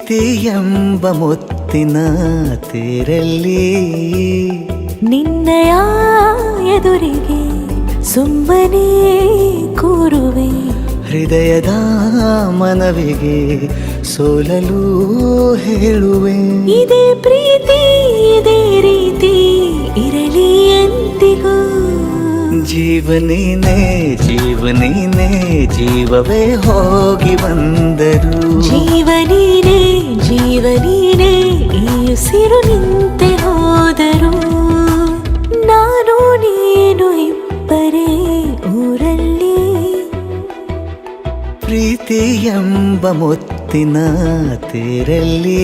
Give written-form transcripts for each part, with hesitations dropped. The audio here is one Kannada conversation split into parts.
ಪ್ರೀತಿ ಎಂಬ ಮುತ್ತಿನ ತೇರಲ್ಲಿ ನಿನ್ನಯ ಎದುರಿಗೆ ಸುಮ್ಮನೆ ಕೂರುವೆ. ಹೃದಯದ ಮನವಿಗೆ ಸೋಲಲು ಹೇಳುವೆ. ಇದೇ ಪ್ರೀತಿ ಇದೇ ರೀತಿ ಇರಲಿ ಎಂದಿಗೂ. ಜೀವನೇನೆ ಜೀವನೇನೆ ಜೀವವೇ ಹೋಗಿ ಬಂದರು. ಜೀವನೀನೇ ಜೀವನೀನೇ ಈ ಉಸಿರು ನಿಂತೆ ಹೋದರು. ನಾನು ನೀನು ಇಬ್ಬರೇ ಊರಲ್ಲಿ. ಪ್ರೀತಿ ಎಂಬ ಮುತ್ತಿನ ತೇರಲ್ಲಿ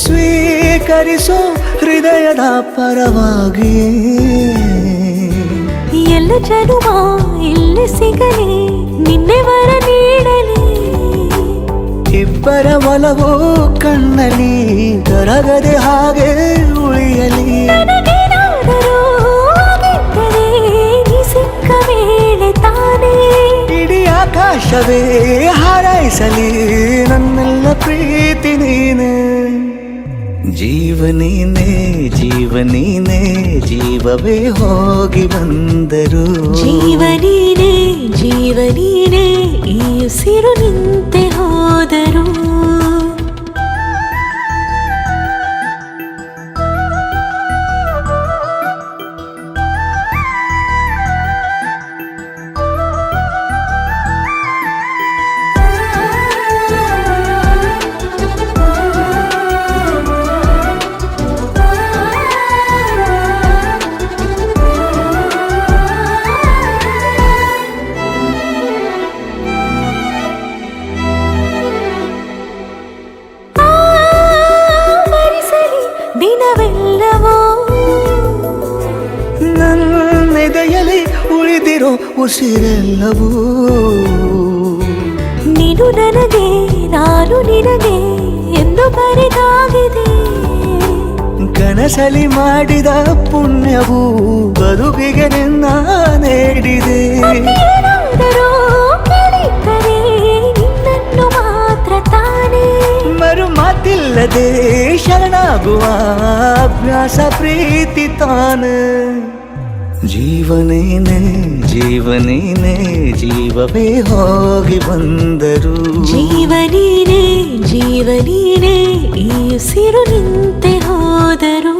ಸ್ವೀಕರಿಸೋ ಹೃದಯದ ಪರವಾಗಿ. ಎಲ್ಲ ಜನುಮ ಇಲ್ಲಿ ಸಿಗಲಿ ನಿನ್ನೆ ವರ ನೀಡಲಿ. ಇಬ್ಬರ ಒಲವು ಕಣ್ಣಲ್ಲಿ ಕರಗದೆ ಹಾಗೆ ಉಳಿಯಲಿ. ಸಿಕ್ಕ ವೇಳೆ ತಾನೇ ಇಡೀ ಆಕಾಶವೇ ಹಾರೈಸಲಿ ನನ್ನೆಲ್ಲ ಪ್ರೀತಿ ನೀನೆ. ಜೀವನೀನೇ ಜೀವನೀನೇ ಜೀವವೇ ಹೋಗಿ ಬಂದರು. ಜೀವನೀನೇ ಜೀವನೀನೇ ಈ ಉಸಿರು ನಿಂತೆ ಹೋದರು. ದಿನವೆಲ್ಲವೋ ನನ್ನೆದೆಯಲ್ಲಿ ಉಳಿದಿರೋ ಉಸಿರೆಲ್ಲವೂ ನೀನು ನನಗೆ ನಾನು ನಿನಗೆ ಎಂದು ಬರೆದಾಗಿದೆ. ಕನಸಲಿ ಮಾಡಿದ ಪುಣ್ಯವು ಬದುಕಿಗೆ ನಿನ್ನ ನೀಡಿದೆ. ನಿನ್ನನ್ನು ಮಾತ್ರ ತಾನೇ ಮರು ಮಾತಿಲ್ಲದೆ ಶರಣಾಗುವ ಅಭ್ಯಾಸ ಪ್ರೀತಿ ತಾನೆ. ಜೀವನೇನೆ ಜೀವನೇನೆ ಜೀವವೇ ಹೋಗಿ ಬಂದರು. ಜೀವನೀನೇ ಜೀವನೀನೇ ಈ ಉಸಿರು ನಿಂತೆ ಹೋದರು.